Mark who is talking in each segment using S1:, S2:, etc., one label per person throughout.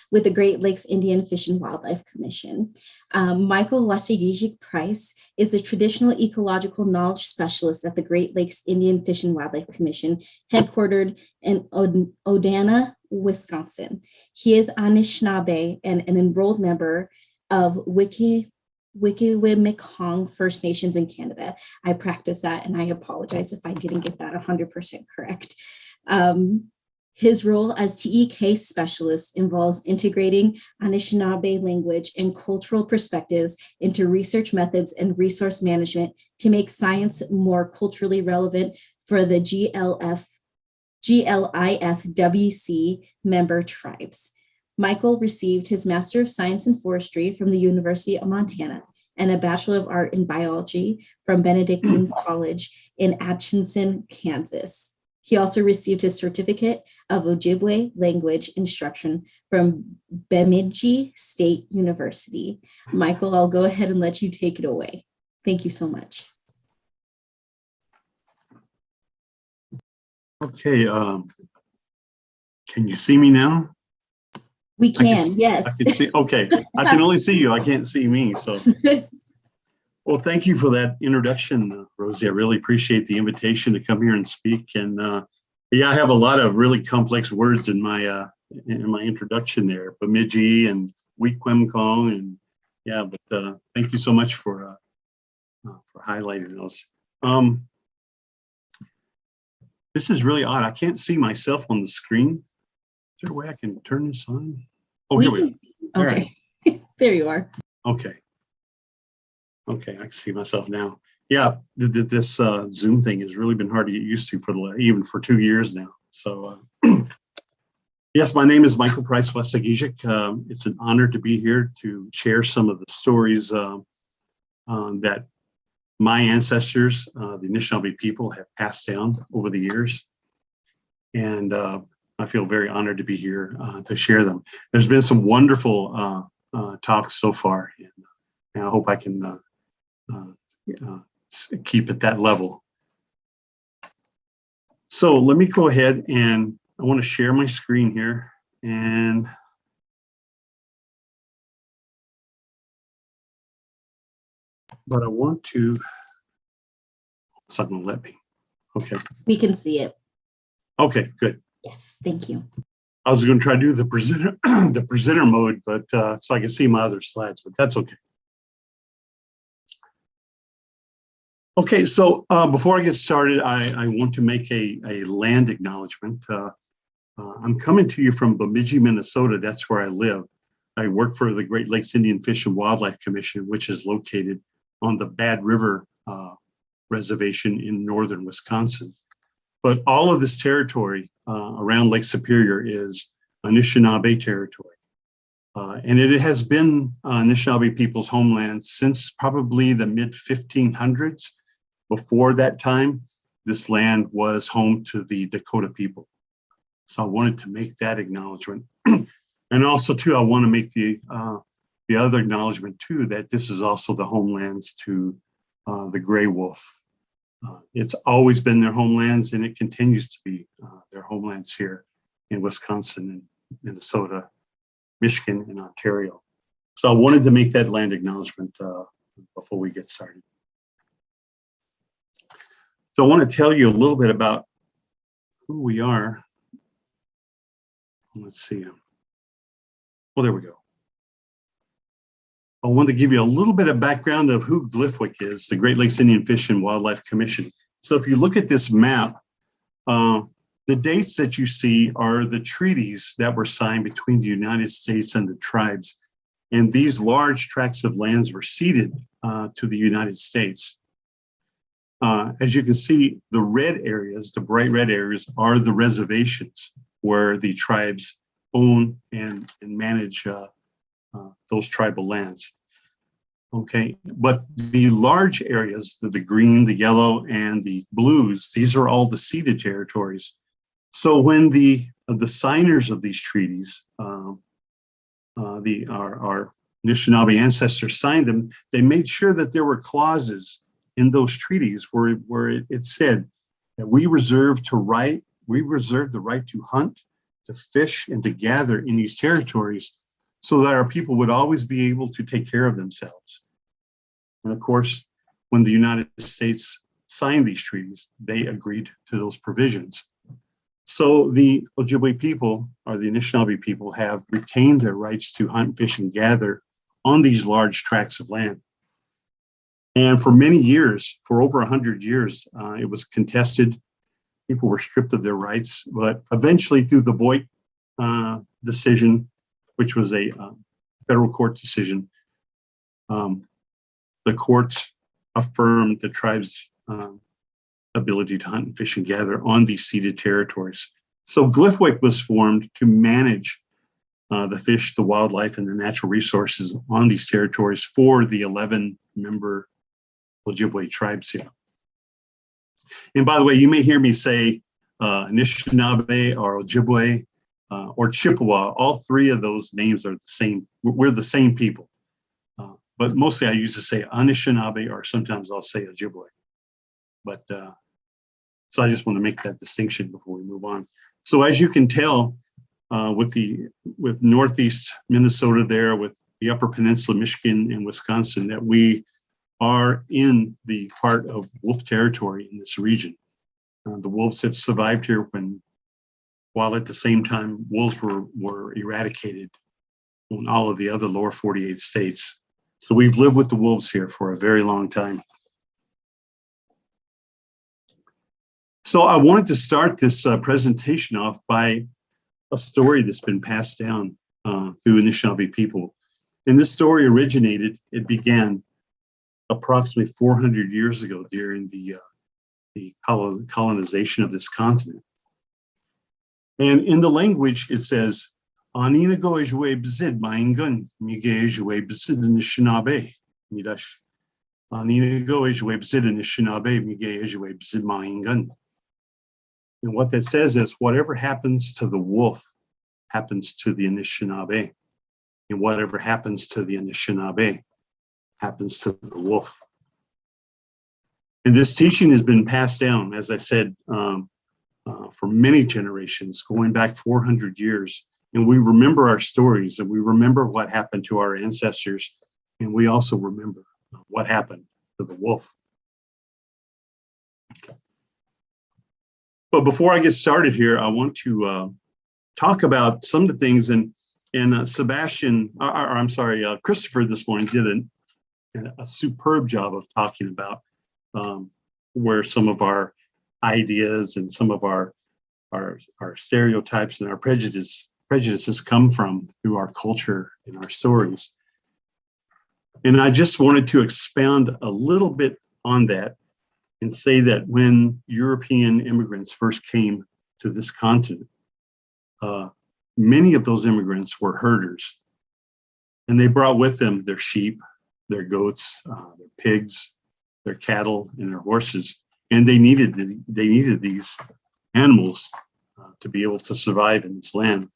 S1: with the Great Lakes Indian Fish and Wildlife Commission. Michael Waasegiizhig Price is the traditional ecological knowledge specialist at the Great Lakes Indian Fish and Wildlife Commission, headquartered in Odanah, Wisconsin. He is Anishinaabe and an enrolled member of Wikwemikong First Nations in Canada. I practice that, and I apologize if I didn't get that 100% correct. His role as TEK Specialist involves integrating Anishinaabe language and cultural perspectives into research methods and resource management to make science more culturally relevant for the GLIFWC member tribes. Michael received his Master of Science in Forestry from the University of Montana and a Bachelor of Art in Biology from Benedictine College in Atchison, Kansas. He also received his certificate of Ojibwe language instruction from Bemidji State University. Michael, I'll go ahead and let you take it away. Thank you so much.
S2: Okay, can you see me now?
S1: We can, yes.
S2: I can see, okay, I can only see you, I can't see me, so. Well, thank you for that introduction, Rosie. I really appreciate the invitation to come here and speak. And yeah, I have a lot of really complex words in my introduction there, Bemidji and Wikwemikong, and yeah. But thank you so much for highlighting those. This is really odd. I can't see myself on the screen. Is there a way I can turn this on? Oh, here we go. All
S1: okay.
S2: Right.
S1: There you are.
S2: Okay. Okay, I can see myself now. Yeah, this Zoom thing has really been hard to get used to even for 2 years now. So yes, my name is Michael Price Waasegiizhig. It's an honor to be here to share some of the stories that my ancestors, the Anishinaabe people, have passed down over the years. And I feel very honored to be here to share them. There's been some wonderful talks so far, and I hope I can keep at that level. So let me go ahead, and I want to share my screen here, and but I want to, it's not going to let me. Okay.
S1: We can see it.
S2: Okay, good.
S1: Yes, thank you.
S2: I was going to try to do the presenter the presenter mode, but so I can see my other slides, but that's okay. Okay, so before I get started, I want to make a land acknowledgement. I'm coming to you from Bemidji, Minnesota. That's where I live. I work for the Great Lakes Indian Fish and Wildlife Commission, which is located on the Bad River Reservation in northern Wisconsin. But all of this territory around Lake Superior is Anishinaabe territory. And it has been Anishinaabe people's homeland since probably the mid-1500s. Before that time, this land was home to the Dakota people. So I wanted to make that acknowledgement. And also too, I want to make the other acknowledgement too, that this is also the homelands to the gray wolf. It's always been their homelands, and it continues to be their homelands here in Wisconsin and Minnesota, Michigan, and Ontario. So I wanted to make that land acknowledgement before we get started. So I want to tell you a little bit about who we are. Let's see. Well, there we go. I want to give you a little bit of background of who GLIFWC is, the Great Lakes Indian Fish and Wildlife Commission. So if you look at this map, the dates that you see are the treaties that were signed between the United States and the tribes. And these large tracts of lands were ceded to the United States. As you can see, the red areas, the bright red areas, are the reservations where the tribes own and manage those tribal lands. Okay, but the large areas, the green, the yellow, and the blues, these are all the ceded territories. So when the signers of these treaties, our Anishinaabe ancestors signed them, they made sure that there were clauses in those treaties where it said that we reserve the right to hunt, to fish and to gather in these territories so that our people would always be able to take care of themselves. And of course, when the United States signed these treaties, they agreed to those provisions. So the Ojibwe people, or the Anishinaabe people, have retained their rights to hunt, fish, and gather on these large tracts of land. And for many years, for over 100 years, it was contested. People were stripped of their rights, but eventually through the Voigt decision, which was a federal court decision, the courts affirmed the tribe's ability to hunt and fish and gather on these ceded territories. So GLIFWC was formed to manage the fish, the wildlife, and the natural resources on these territories for the 11-member Ojibwe tribes here. And by the way, you may hear me say Anishinaabe or Ojibwe or Chippewa. All three of those names are the same. We're the same people. But mostly I used to say Anishinaabe, or sometimes I'll say Ojibwe. But so I just want to make that distinction before we move on. So as you can tell, with Northeast Minnesota there, with the Upper Peninsula, Michigan, and Wisconsin, that we are in the part of wolf territory in this region. The wolves have survived here while at the same time wolves were eradicated in all of the other lower 48 states. So we've lived with the wolves here for a very long time. So I wanted to start this presentation off by a story that's been passed down through Anishinaabe people. And this story it began approximately 400 years ago during the colonization of this continent. And in the language, it says, Aninagoejwe bzid maingun, migeejwe bzid Anishinaabe, midash. Aninagoejwe bzid Anishinaabe, migeejwe bzid maingun. And what that says is, whatever happens to the wolf happens to the Anishinaabe. And whatever happens to the Anishinaabe happens to the wolf. And this teaching has been passed down, as I said, for many generations, going back 400 years. And we remember our stories, and we remember what happened to our ancestors, and we also remember what happened to the wolf. But before I get started here, I want to talk about some of the things, and Christopher this morning did a superb job of talking about where some of our ideas and some of our stereotypes and our prejudices come from through our culture and our stories. And I just wanted to expound a little bit on that and say that when European immigrants first came to this continent, many of those immigrants were herders, and they brought with them their sheep, their goats, their pigs, their cattle, and their horses, and they needed these animals to be able to survive in this land.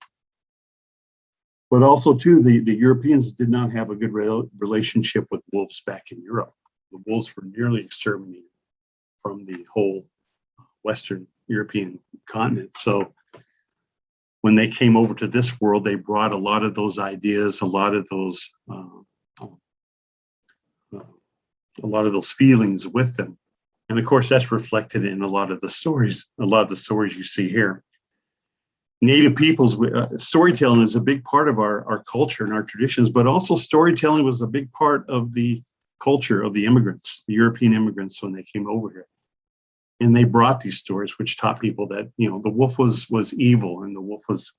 S2: But also, too, the Europeans did not have a good relationship with wolves back in Europe. The wolves were nearly exterminated from the whole Western European continent. So when they came over to this world, they brought a lot of those ideas, a lot of those feelings with them. And of course, that's reflected in a lot of the stories you see here. Native peoples, storytelling is a big part of our culture and our traditions, but also storytelling was a big part of the culture of the immigrants, the European immigrants, when they came over here. And they brought these stories, which taught people that, the wolf was evil and the wolf was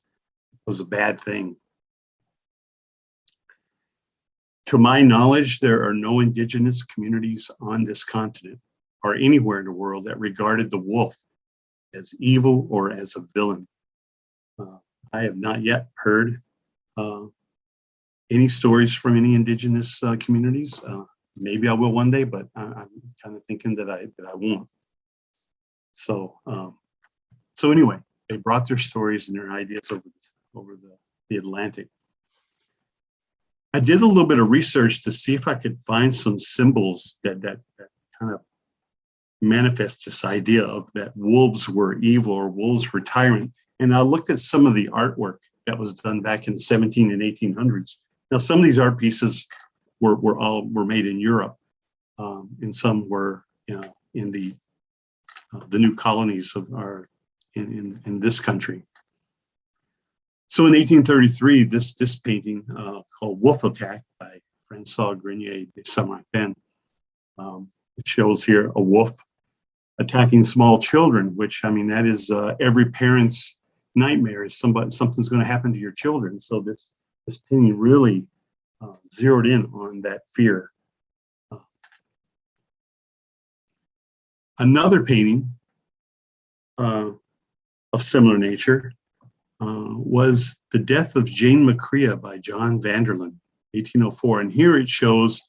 S2: a bad thing. To my knowledge, there are no indigenous communities on this continent or anywhere in the world that regarded the wolf as evil or as a villain. I have not yet heard any stories from any indigenous communities. Maybe I will one day, but I'm kind of thinking that I won't. So anyway, they brought their stories and their ideas over the Atlantic. I did a little bit of research to see if I could find some symbols that kind of manifest this idea of that wolves were evil or wolves were tyrant. And I looked at some of the artwork that was done back in the 17 and 1800s. Now, some of these art pieces were made in Europe, and some were, you know, in the new colonies of our in this country. So in 1833, this painting called Wolf Attack by François Grenier de Saint-Martin, it shows here a wolf attacking small children, which, I mean, that is every parent's nightmare, is something's going to happen to your children. So this painting really zeroed in on that fear. Another painting of similar nature was The Death of Jane Macria by John Vanderlin, 1804. And here it shows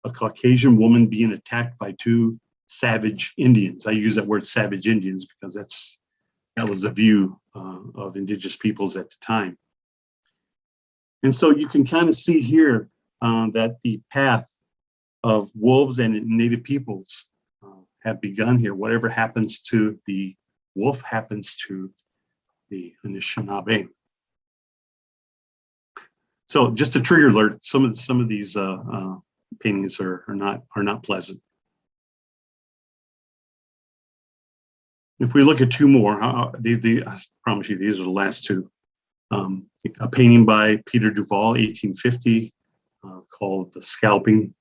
S2: a Caucasian woman being attacked by two savage Indians. I use that word savage Indians because that was the view of indigenous peoples at the time. And so you can kind of see here that the path of wolves and native peoples have begun here. Whatever happens to the wolf happens to the Anishinaabe. So just a trigger alert, some of these paintings are not pleasant. If we look at two more, I promise you these are the last two. A painting by Peter Duvel, 1850, called The Scalping.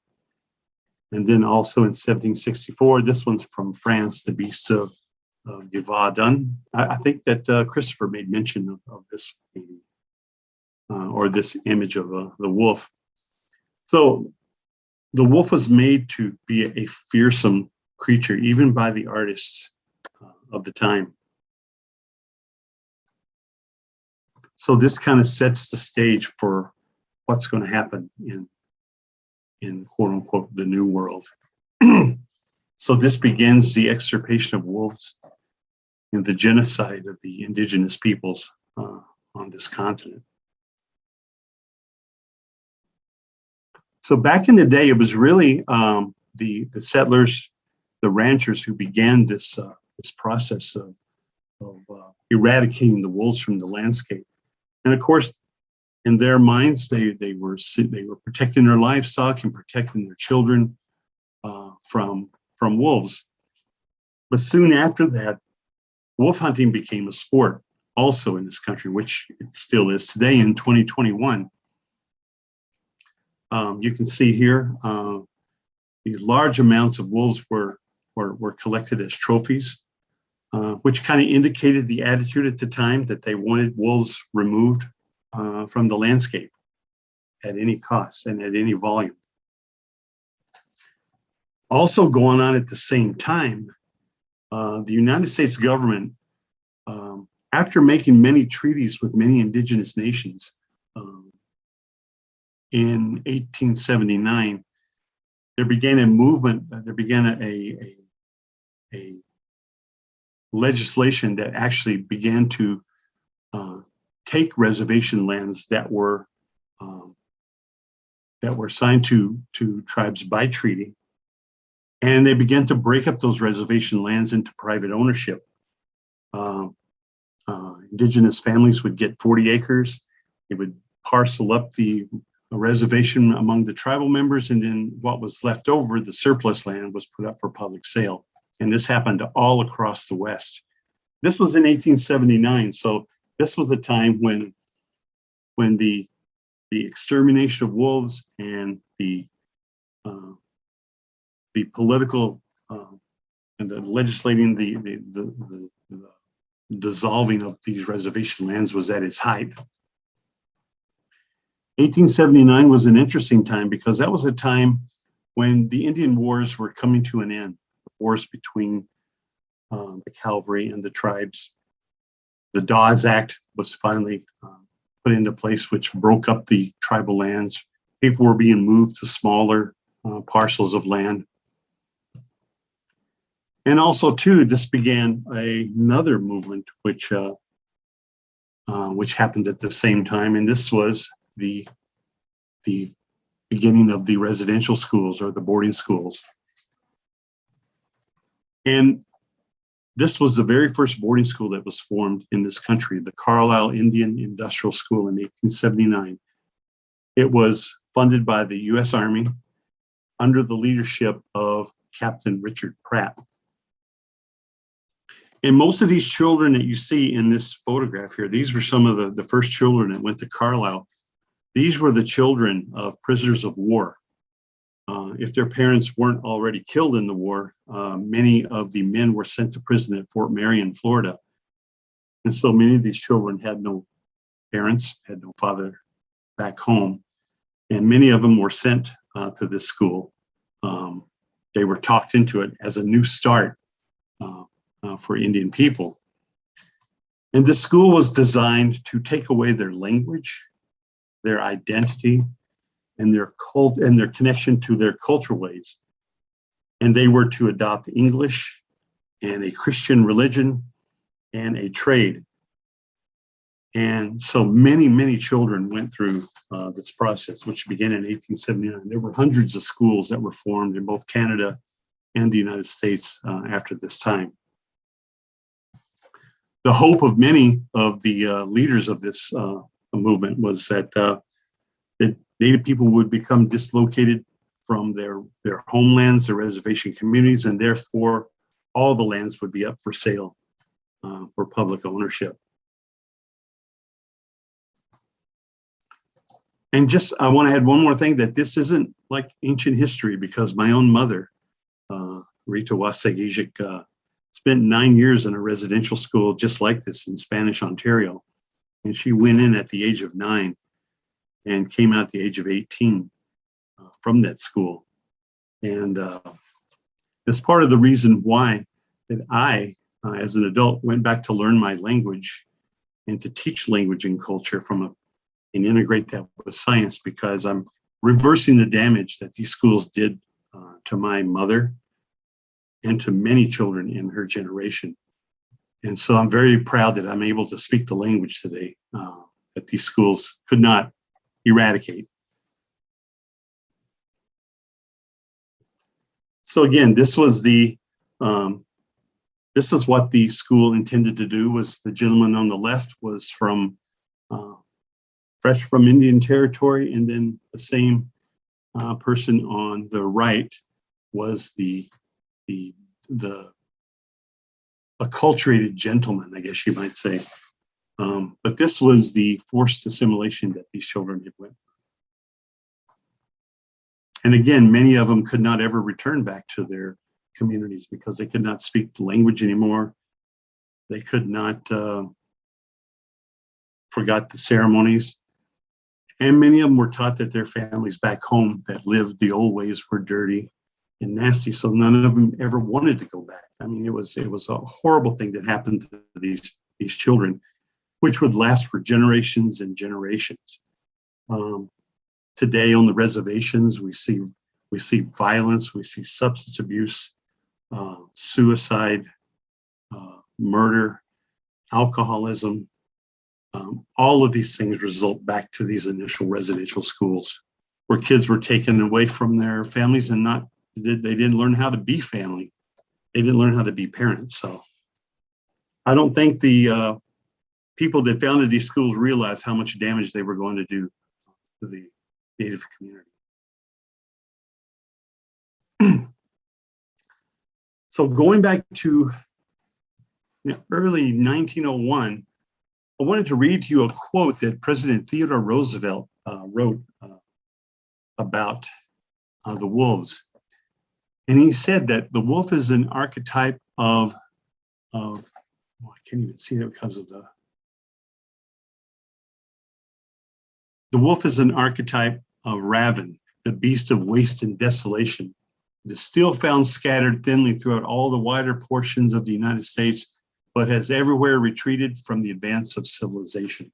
S2: And then also in 1764, this one's from France, The Beasts of Yellowstone. I think that Christopher made mention of this painting, or this image of the wolf. So the wolf was made to be a fearsome creature, even by the artists of the time. So this kind of sets the stage for what's going to happen in quote unquote the new world. So this begins the extirpation of wolves and the genocide of the indigenous peoples on this continent. So back in the day, it was really the settlers, the ranchers, who began this process of eradicating the wolves from the landscape. And of course, in their minds, they were protecting their livestock and protecting their children from wolves. But soon after that, wolf hunting became a sport also in this country, which it still is today in 2021. You can see here these large amounts of wolves were collected as trophies, which kind of indicated the attitude at the time that they wanted wolves removed from the landscape at any cost and at any volume. Also going on at the same time, the United States government, after making many treaties with many indigenous nations, in 1879, there began a movement, there began a legislation that actually began to take reservation lands that were assigned to tribes by treaty, and they began to break up those reservation lands into private ownership. Indigenous families would get 40 acres. They would parcel up the reservation among the tribal members, and then what was left over, the surplus land, was put up for public sale. And this happened all across the West. This was in 1879, so this was a time when the extermination of wolves and the political and the legislating, the dissolving of these reservation lands was at its height. 1879 was an interesting time because that was a time when the Indian Wars were coming to an end, wars between the cavalry and the tribes. The Dawes Act was finally put into place, which broke up the tribal lands. People were being moved to smaller parcels of land. And also, too, this began another movement which happened at the same time, and this was the beginning of the residential schools or the boarding schools. And This was the very first boarding school that was formed in this country, the Carlisle Indian Industrial School in 1879. It was funded by the U.S. Army under the leadership of Captain Richard Pratt. And most of these children that you see in this photograph here, these were some of the first children that went to Carlisle. These were the children of prisoners of war. If their parents weren't already killed in the war, many of the men were sent to prison at Fort Marion, Florida. And so many of these children had no parents, had no father back home. And many of them were sent to this school. They were talked into it as a new start for Indian people. And this school was designed to take away their language, their identity, and their connection to their cultural ways. And they were to adopt English and a Christian religion and a trade. And so many children went through this process, which began in 1879. There were hundreds of schools that were formed in both Canada and the United States after this time. The hope of many of the leaders of this movement was that Native people would become dislocated from their homelands, their reservation communities, and therefore all the lands would be up for sale for public ownership. And I want to add one more thing, that this isn't like ancient history, because my own mother, Rita Waasegiizhig, spent 9 years in a residential school just like this in Spanish Ontario. And she went in at the age of 9 and came out at the age of 18 from that school. And that's part of the reason why that I, as an adult, went back to learn my language and to teach language and culture and integrate that with science, because I'm reversing the damage that these schools did to my mother and to many children in her generation. And so I'm very proud that I'm able to speak the language today that these schools could not eradicate. So again, this is what the school intended to do. Was the gentleman on the left was fresh from Indian Territory, and then the same person on the right was the acculturated gentleman, I guess you might say. But this was the forced assimilation that these children had went through. And again, many of them could not ever return back to their communities because they could not speak the language anymore. They could not, forgot the ceremonies. And many of them were taught that their families back home that lived the old ways were dirty and nasty. So none of them ever wanted to go back. I mean, it was a horrible thing that happened to these children, which would last for generations and generations. Today on the reservations, we see violence, we see substance abuse, suicide, murder, alcoholism. All of these things result back to these initial residential schools, where kids were taken away from their families and they didn't learn how to be family. They didn't learn how to be parents. So I don't think the people that founded these schools realized how much damage they were going to do to the Native community. So going back to early 1901, I wanted to read to you a quote that President Theodore Roosevelt wrote about the wolves. And he said that the wolf is an archetype of I can't even see it because of the wolf is an archetype of Raven, the beast of waste and desolation. It is still found scattered thinly throughout all the wider portions of the United States, but has everywhere retreated from the advance of civilization.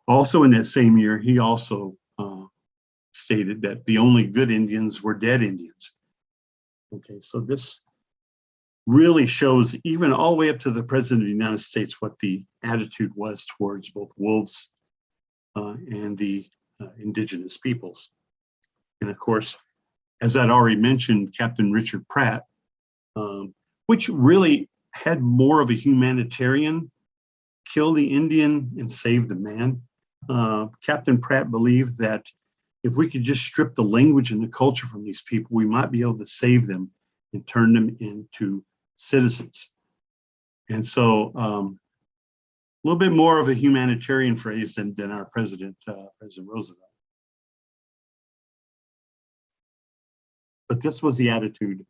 S2: Also in that same year, he also stated that the only good Indians were dead Indians. Okay, so this really shows, even all the way up to the President of the United States, what the attitude was towards both wolves and the indigenous peoples. And of course, as I'd already mentioned, Captain Richard Pratt which really had more of a humanitarian, kill the Indian and save the man. Captain Pratt believed that if we could just strip the language and the culture from these people, we might be able to save them and turn them into citizens. And so a little bit more of a humanitarian phrase than our President Roosevelt. But this was the attitude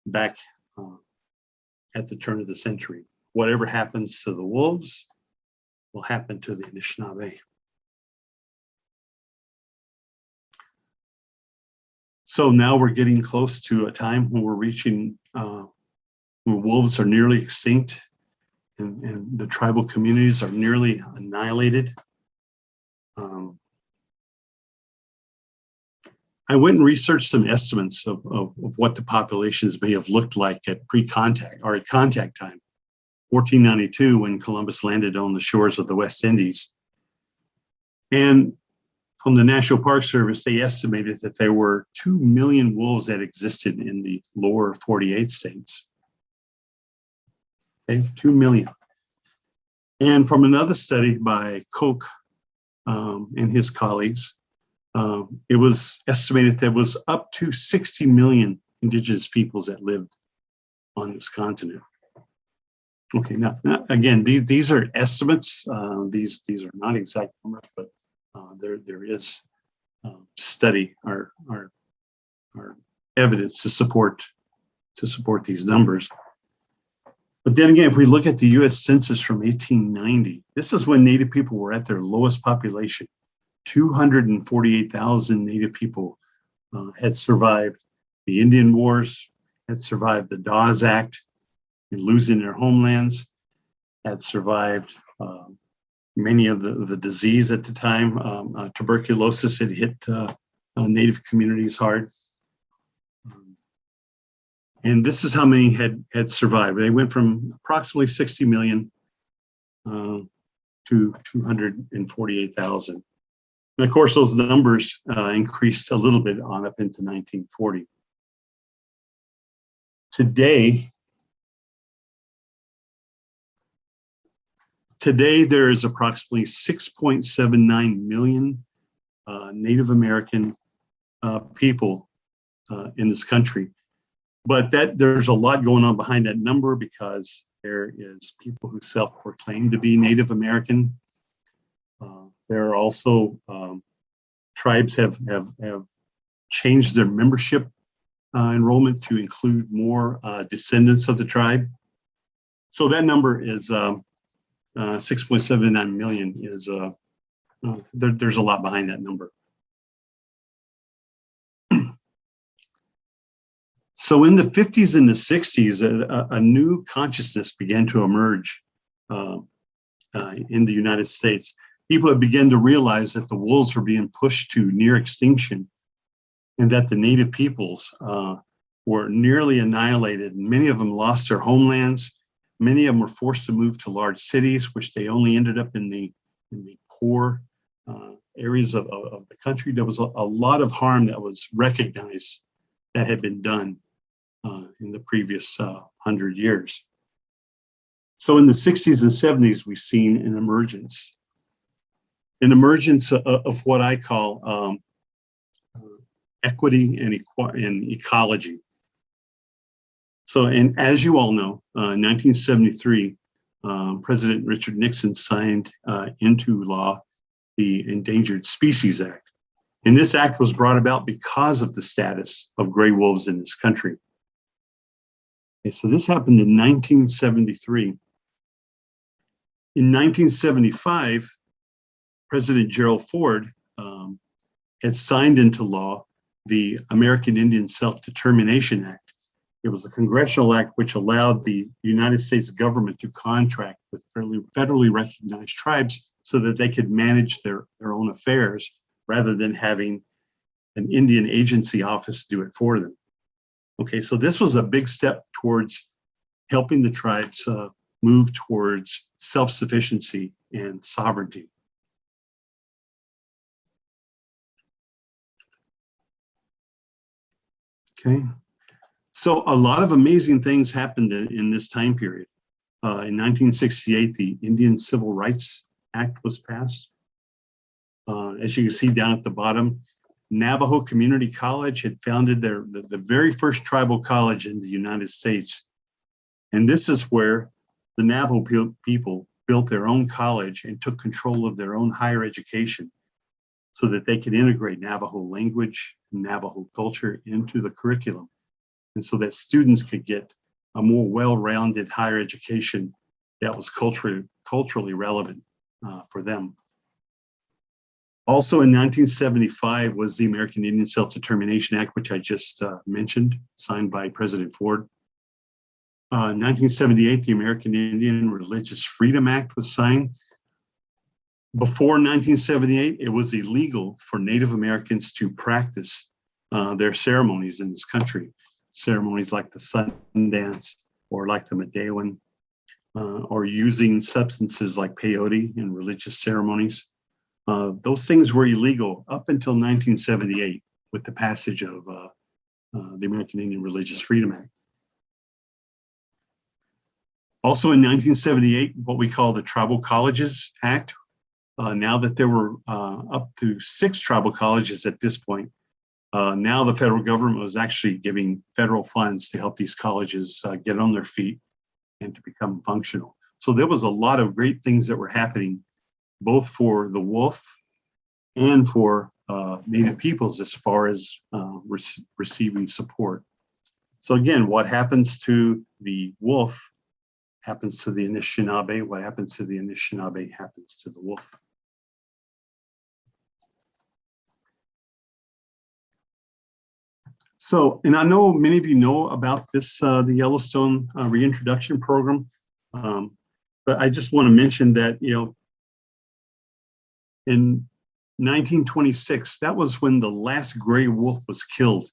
S2: back at the turn of the century. Whatever happens to the wolves will happen to the Anishinaabe. So now we're getting close to a time when we're reaching, when wolves are nearly extinct and the tribal communities are nearly annihilated. I went and researched some estimates of what the populations may have looked like at pre-contact or at contact time, 1492, when Columbus landed on the shores of the West Indies. And from the National Park Service, they estimated that there were 2 million wolves that existed in the lower 48 states. Okay, 2 million. And from another study by Koch and his colleagues, it was estimated there was up to 60 million indigenous peoples that lived on this continent. Okay, now again, these are estimates. These are not exact numbers, but there is study or evidence to support these numbers. But then again, if we look at the U.S. Census from 1890, this is when Native people were at their lowest population. 248,000 Native people had survived the Indian Wars, had survived the Dawes Act and losing their homelands, had survived many of the disease at the time. Tuberculosis had hit Native communities hard. And this is how many had survived. They went from approximately 60 million to 248,000. And of course, those numbers increased a little bit on up into 1940. Today there is approximately 6.79 million Native American people in this country. But there's a lot going on behind that number, because there is people who self-proclaim to be Native American. There are also tribes have changed their membership enrollment to include more descendants of the tribe. So that number is 6.79 million. Is there's a lot behind that number. So in the 50s and the 60s, a new consciousness began to emerge in the United States. People have begun to realize that the wolves were being pushed to near extinction, and that the Native peoples were nearly annihilated. Many of them lost their homelands. Many of them were forced to move to large cities, which they only ended up in the poor areas of the country. There was a lot of harm that was recognized that had been done in the previous 100 years. So in the 60s and 70s, we've seen an emergence of what I call equity and ecology. So, and as you all know, in 1973, President Richard Nixon signed into law the Endangered Species Act. And this act was brought about because of the status of gray wolves in this country. Okay, so this happened in 1973. In 1975, President Gerald Ford had signed into law the American Indian Self-Determination Act. It was a congressional act which allowed the United States government to contract with federally recognized tribes so that they could manage their own affairs, rather than having an Indian agency office do it for them. Okay, so this was a big step towards helping the tribes move towards self-sufficiency and sovereignty. Okay, So a lot of amazing things happened in this time period. In 1968, the Indian Civil Rights Act was passed. As you can see down at the bottom, Navajo Community College had founded the very first tribal college in the United States. And this is where the Navajo people built their own college and took control of their own higher education so that they could integrate Navajo language and Navajo culture into the curriculum. And so that students could get a more well-rounded higher education that was culturally relevant for them. Also in 1975 was the American Indian Self-Determination Act, which I just mentioned, signed by President Ford. 1978, the American Indian Religious Freedom Act was signed. Before 1978, it was illegal for Native Americans to practice their ceremonies in this country. Ceremonies like the sun dance or like the Medewan, or using substances like peyote in religious ceremonies. Those things were illegal up until 1978 with the passage of the American Indian Religious Freedom Act. Also in 1978, what we call the Tribal Colleges Act. Now that there were up to 6 tribal colleges at this point, now the federal government was actually giving federal funds to help these colleges get on their feet and to become functional. So there was a lot of great things that were happening, both for the wolf and for Native peoples as far as receiving support. So again, what happens to the wolf happens to the Anishinaabe. What happens to the Anishinaabe happens to the wolf. So, and I know many of you know about this, the Yellowstone reintroduction program, but I just want to mention that, you know, in 1926, that was when the last gray wolf was killed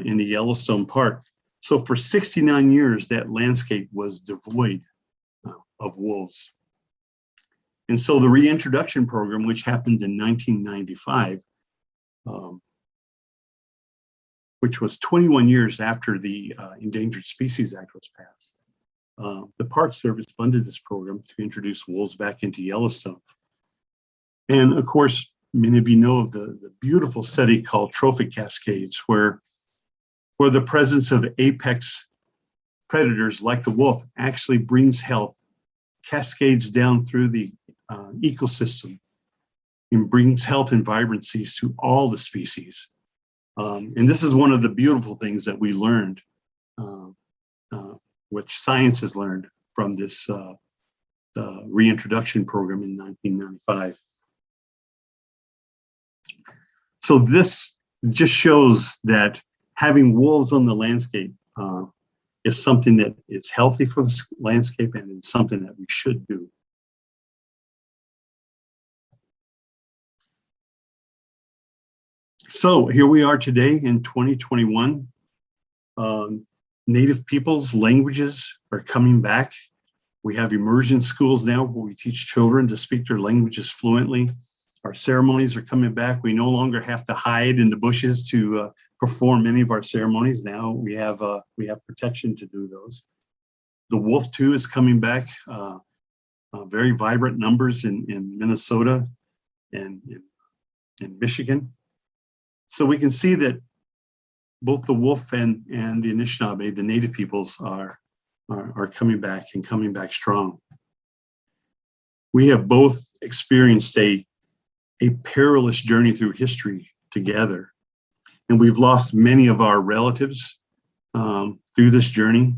S2: in the Yellowstone Park. So for 69 years, that landscape was devoid of wolves. And so the reintroduction program, which happened in 1995, which was 21 years after the Endangered Species Act was passed, the Park Service funded this program to introduce wolves back into Yellowstone. And of course, many of you know of the beautiful study called Trophic Cascades, where the presence of apex predators like the wolf actually brings health, cascades down through the ecosystem, and brings health and vibrancies to all the species. And this is one of the beautiful things that we learned, which science has learned from this reintroduction program in 1995. So this just shows that having wolves on the landscape is something that is healthy for the landscape, and it's something that we should do. So here we are today in 2021. Native peoples' languages are coming back. We have immersion schools now where we teach children to speak their languages fluently. Our ceremonies are coming back. We no longer have to hide in the bushes to perform many of our ceremonies. Now we have protection to do those. The wolf too is coming back. Very vibrant numbers in Minnesota and in Michigan. So we can see that both the wolf and the Anishinaabe, the Native peoples, are coming back and coming back strong. We have both experienced a perilous journey through history together, and we've lost many of our relatives through this journey.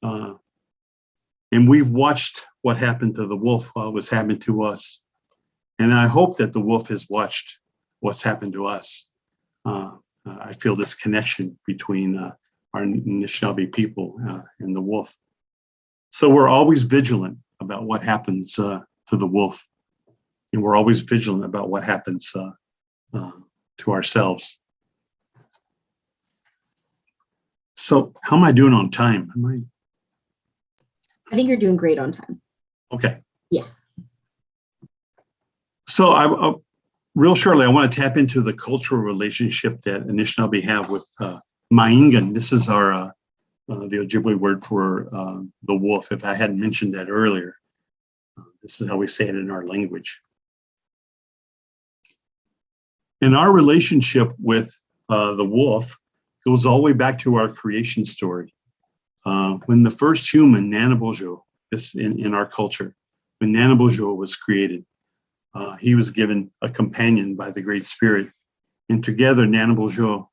S2: And we've watched what happened to the wolf while it was happening to us. And I hope that the wolf has watched what's happened to us. I feel this connection between our Anishinaabe people and the wolf. So we're always vigilant about what happens to the wolf, and we're always vigilant about what happens to ourselves. So how am I doing on time?
S1: I think you're doing great on time.
S2: Okay.
S1: Yeah. So
S2: real shortly, I want to tap into the cultural relationship that Anishinaabe have Maingan, this is our the Ojibwe word for the wolf. If I hadn't mentioned that earlier, this is how we say it in our language. And our relationship with the wolf goes all the way back to our creation story. When the first human, Nanabojo, this in our culture, when Nanabojo was created, he was given a companion by the Great Spirit. And together, Nanabojo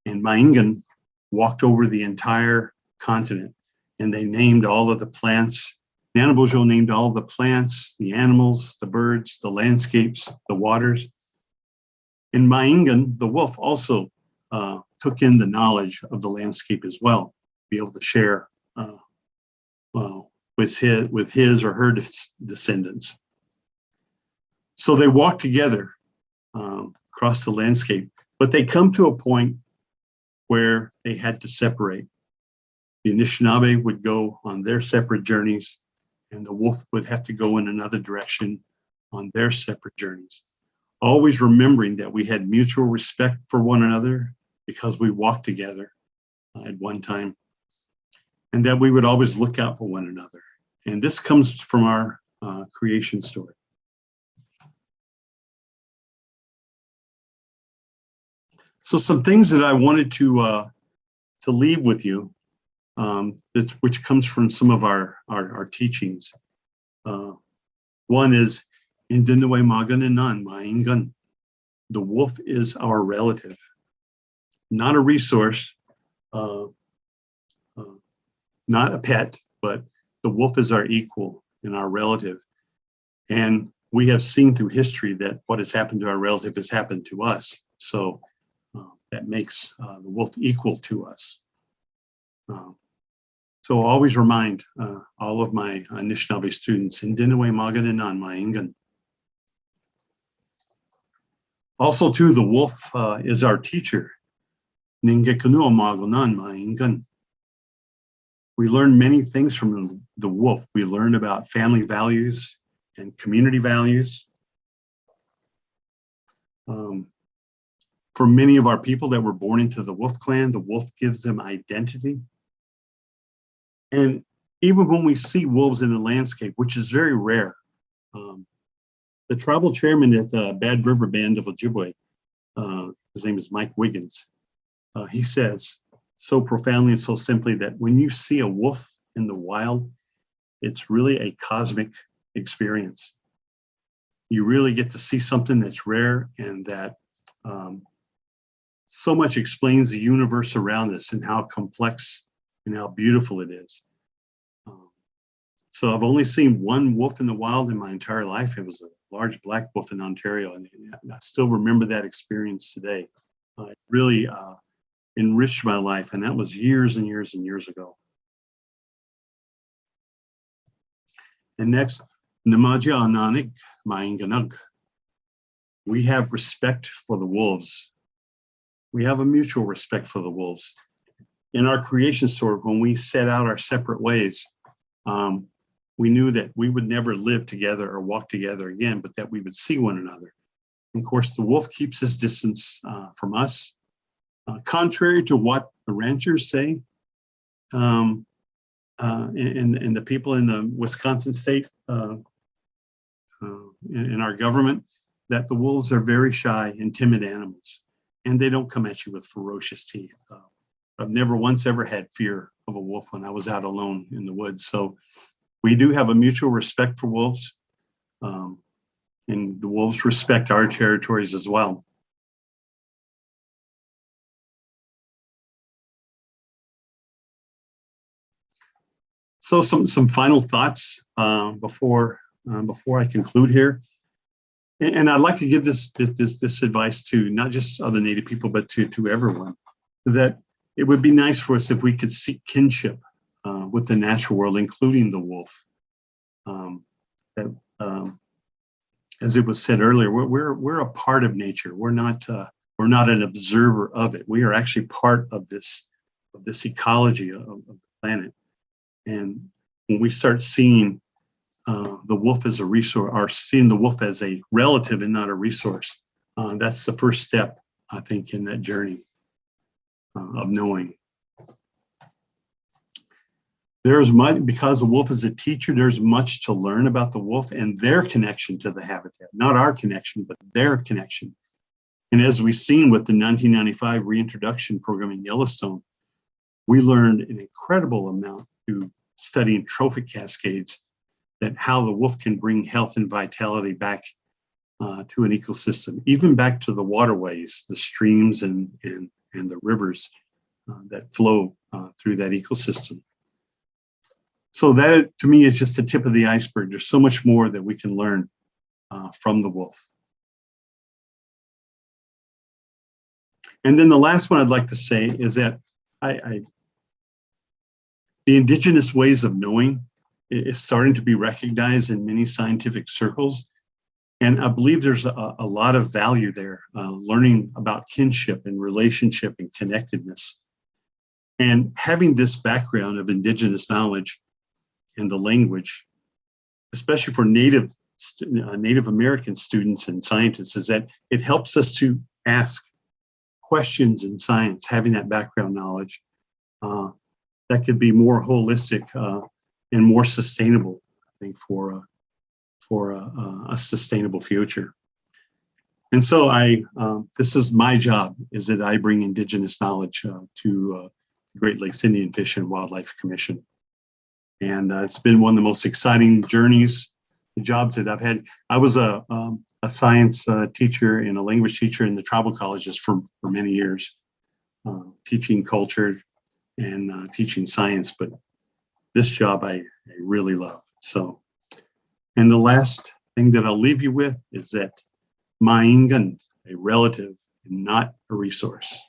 S2: and Maingan walked over the entire continent, and they named all of the plants. Nanabojo named all the plants, the animals, the birds, the landscapes, the waters. And Maingan, the wolf, also took in the knowledge of the landscape as well, be able to share with his or her descendants. So they walk together across the landscape, but they come to a point where they had to separate. The Anishinaabe would go on their separate journeys, and the wolf would have to go in another direction on their separate journeys. Always remembering that we had mutual respect for one another because we walked together at one time, and that we would always look out for one another. And this comes from our creation story. So some things that I wanted to leave with you, which comes from some of our teachings. One is, Indinaway Magananan Maingan. The wolf is our relative, not a resource, not a pet, but the wolf is our equal and our relative. And we have seen through history that what has happened to our relative has happened to us. So that makes the wolf equal to us. So always remind all of my Anishinaabe students, Indinaway Magananan Maingan. Also, too, the wolf is our teacher. Ningekanua Maganan Maingan. We learn many things from the wolf. We learn about family values and community values. For many of our people that were born into the wolf clan, the wolf gives them identity. And even when we see wolves in the landscape, which is very rare, the tribal chairman at the Bad River Band of Ojibwe, his name is Mike Wiggins, he says so profoundly and so simply that when you see a wolf in the wild, it's really a cosmic experience. You really get to see something that's rare and that so much explains the universe around us and how complex and how beautiful it is. So I've only seen one wolf in the wild in my entire life. It was a large black wolf in Ontario, and I still remember that experience today. It really enriched my life, and that was years and years and years ago. And next, Namaja Ananik Mainganug. We have respect for the wolves. We have a mutual respect for the wolves. In our creation story, when we set out our separate ways, we knew that we would never live together or walk together again, but that we would see one another. And of course, the wolf keeps his distance from us. Contrary to what the ranchers say, and the people in the Wisconsin state, in our government, that the wolves are very shy and timid animals, and they don't come at you with ferocious teeth. I've never once ever had fear of a wolf when I was out alone in the woods. So we do have a mutual respect for wolves, and the wolves respect our territories as well. So some final thoughts before I conclude here, and I'd like to give this advice to not just other Native people, but to everyone, that it would be nice for us if we could seek kinship with the natural world, including the wolf. As it was said earlier, we're a part of nature. We're not an observer of it. We are actually part of this ecology of the planet. And when we start seeing the wolf as a resource, or seeing the wolf as a relative and not a resource, that's the first step, I think, in that journey. of knowing. There's much, because the wolf is a teacher, there's much to learn about the wolf and their connection to the habitat, not our connection, but their connection. And as we've seen with the 1995 reintroduction program in Yellowstone, we learned an incredible amount through studying trophic cascades, that how the wolf can bring health and vitality back to an ecosystem, even back to the waterways, the streams and the rivers that flow through that ecosystem. So that, to me, is just the tip of the iceberg. There's so much more that we can learn from the wolf. And then the last one I'd like to say is that the indigenous ways of knowing is starting to be recognized in many scientific circles. And I believe there's a lot of value there, learning about kinship and relationship and connectedness. And having this background of indigenous knowledge and the language, especially for Native American students and scientists, is that it helps us to ask questions in science, having that background knowledge that could be more holistic and more sustainable, I think, for a sustainable future. And so this is my job, is that I bring indigenous knowledge to the Great Lakes Indian Fish and Wildlife Commission. And it's been one of the most exciting journeys, jobs that I've had. I was a science teacher and a language teacher in the tribal colleges for many years, teaching culture and teaching science, but this job I really love. So, and the last thing that I'll leave you with is that Maingan, a relative and not a resource.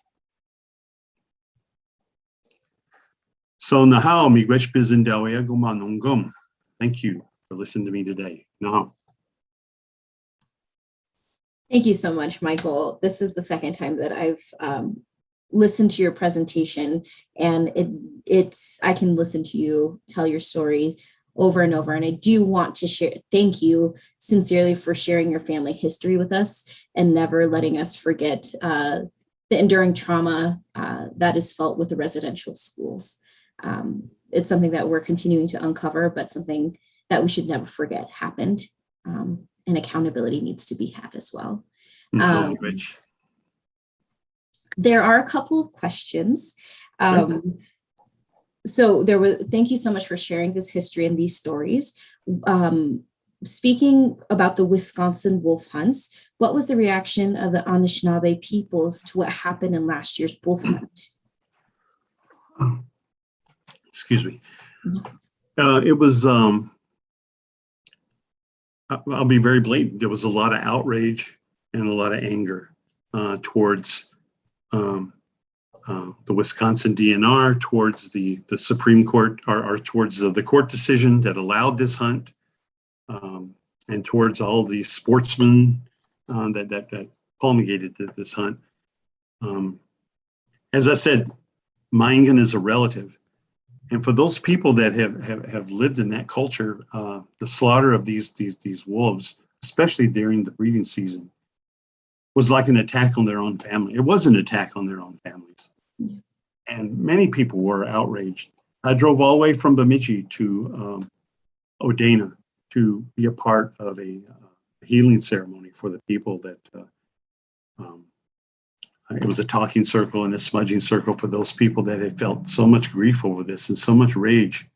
S2: So nahao miigwech bizindawe gumanungum. Thank you for listening to me today. Nahao.
S1: Thank you so much, Michael. This is the second time that I've listened to your presentation, and I can listen to you tell your story over and over. And I do want to thank you sincerely for sharing your family history with us and never letting us forget the enduring trauma that is felt with the residential schools. It's something that we're continuing to uncover, but something that we should never forget happened. And accountability needs to be had as well. There are a couple of questions. So thank you so much for sharing this history and these stories. Speaking about the Wisconsin wolf hunts, what was the reaction of the Anishinaabe peoples to what happened in last year's wolf hunt?
S2: Excuse me. It was, I'll be very blatant. There was a lot of outrage and a lot of anger towards the Wisconsin DNR, towards the Supreme Court, or towards the court decision that allowed this hunt, and towards all the sportsmen that promulgated this hunt. As I said, Maingan is a relative. And for those people that have lived in that culture, the slaughter of these wolves, especially during the breeding season, was like an attack on their own family. It was an attack on their own families. Yeah. And many people were outraged. I drove all the way from Bemidji to Odanah to be a part of a healing ceremony for the people that it was a talking circle and a smudging circle for those people that had felt so much grief over this and so much rage.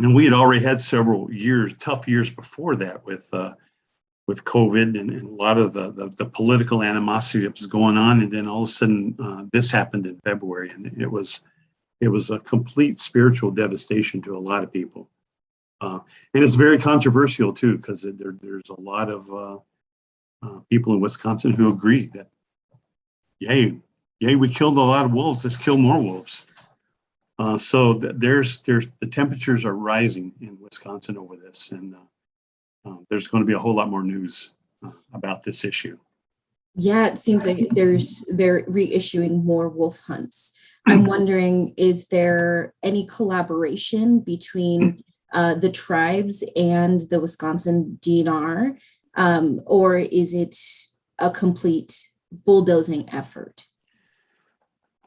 S2: And we had already had several tough years before that with COVID and a lot of the political animosity that was going on. And then all of a sudden, this happened in February, and it was a complete spiritual devastation to a lot of people. And it's very controversial too, because there's a lot of people in Wisconsin who agree that, yay, we killed a lot of wolves, let's kill more wolves. So there's the temperatures are rising in Wisconsin over this, and there's going to be a whole lot more news about this issue.
S1: Yeah, it seems like they're reissuing more wolf hunts. I'm wondering, is there any collaboration between the tribes and the Wisconsin DNR, or is it a complete bulldozing effort?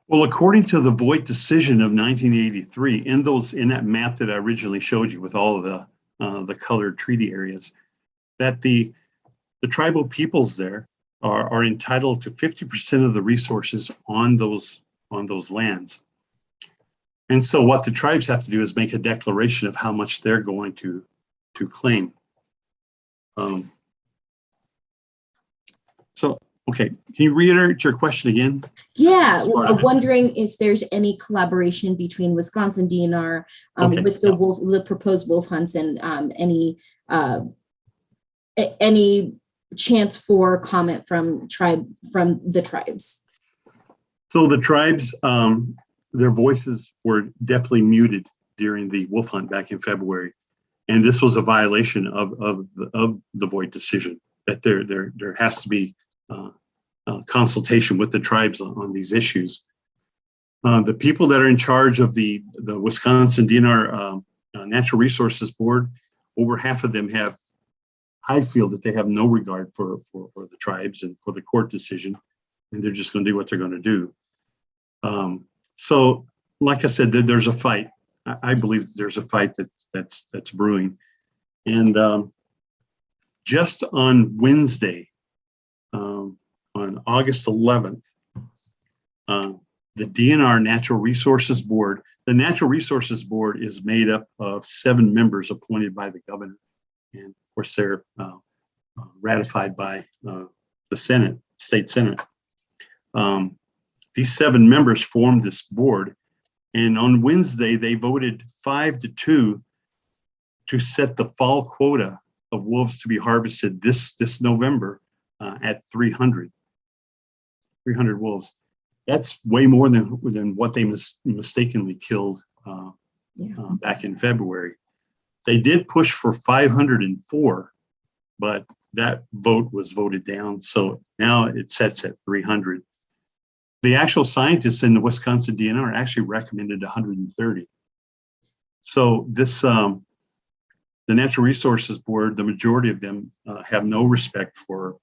S2: Well, according to the Voight decision of 1983, in that map that I originally showed you with all of the colored treaty areas, that the tribal peoples there are entitled to 50% of the resources on those lands. And so what the tribes have to do is make a declaration of how much they're going to claim. Okay, can you reiterate your question again?
S1: Yeah, wondering if there's any collaboration between Wisconsin DNR with the proposed wolf hunts, and any chance for comment from the tribes.
S2: So the tribes, their voices were definitely muted during the wolf hunt back in February, and this was a violation of the Voight decision, that there has to be consultation with the tribes on these issues. The people that are in charge of the Wisconsin DNR Natural Resources Board, over half of them I feel that they have no regard for the tribes and for the court decision, and they're just going to do what they're going to do. So, like I said, there's a fight. I believe there's a fight that's brewing, and just on Wednesday, on August 11th, the DNR Natural Resources Board. The Natural Resources Board is made up of 7 members appointed by the governor, and of course they're ratified by the Senate, state Senate. These 7 members formed this board, and on Wednesday they voted 5-2 to set the fall quota of wolves to be harvested this November at 300 wolves. That's way more than what they mistakenly killed back in February. They did push for 504, but that vote was voted down. So now it sets at 300. The actual scientists in the Wisconsin DNR actually recommended 130. So this, the Natural Resources Board, the majority of them have no respect for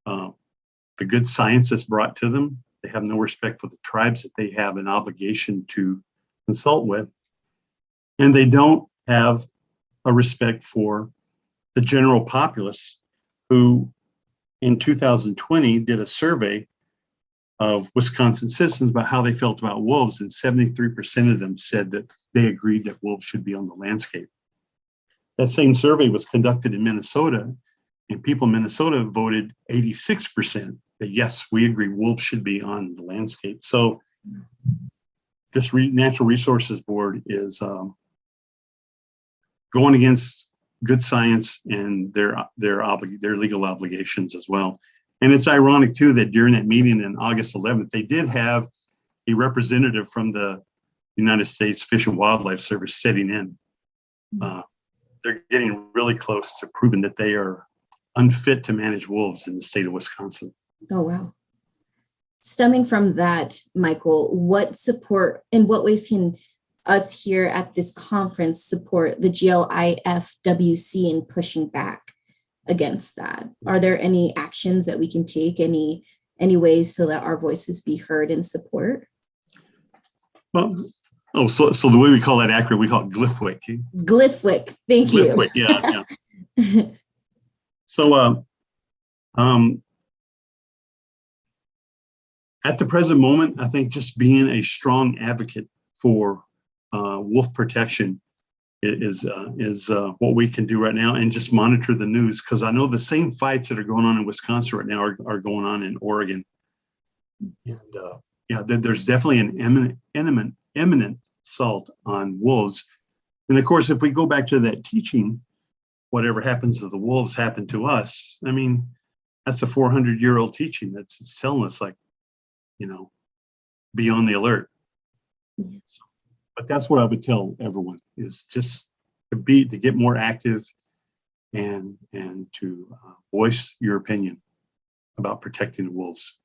S2: the good science that's brought to them. They have no respect for the tribes that they have an obligation to consult with. And they don't have a respect for the general populace, who in 2020 did a survey of Wisconsin citizens about how they felt about wolves, and 73% of them said that they agreed that wolves should be on the landscape. That same survey was conducted in Minnesota, and people in Minnesota voted 86% that yes, we agree wolves should be on the landscape. So this Natural Resources Board is going against good science and their legal obligations as well. And it's ironic too that during that meeting on August 11th, they did have a representative from the United States Fish and Wildlife Service sitting in. They're getting really close to proving that they are unfit to manage wolves in the state of Wisconsin.
S1: Oh, wow. Stemming from that, Michael, in what ways can us here at this conference support the GLIFWC in pushing back against that? Are there any actions that we can take, any ways to let our voices be heard and support?
S2: Well, so the way we call that acronym, we call it GLIFWC.
S1: GLIFWC, thank you.
S2: GLIFWC, yeah. So, at the present moment, I think just being a strong advocate for wolf protection is what we can do right now, and just monitor the news, because I know the same fights that are going on in Wisconsin right now are going on in Oregon. And there's definitely an imminent assault on wolves. And of course, if we go back to that teaching, whatever happens to the wolves happened to us. I mean, that's a 400-year-old teaching that's telling us, like, be on the alert. So, but that's what I would tell everyone, is just to get more active and to voice your opinion about protecting the wolves.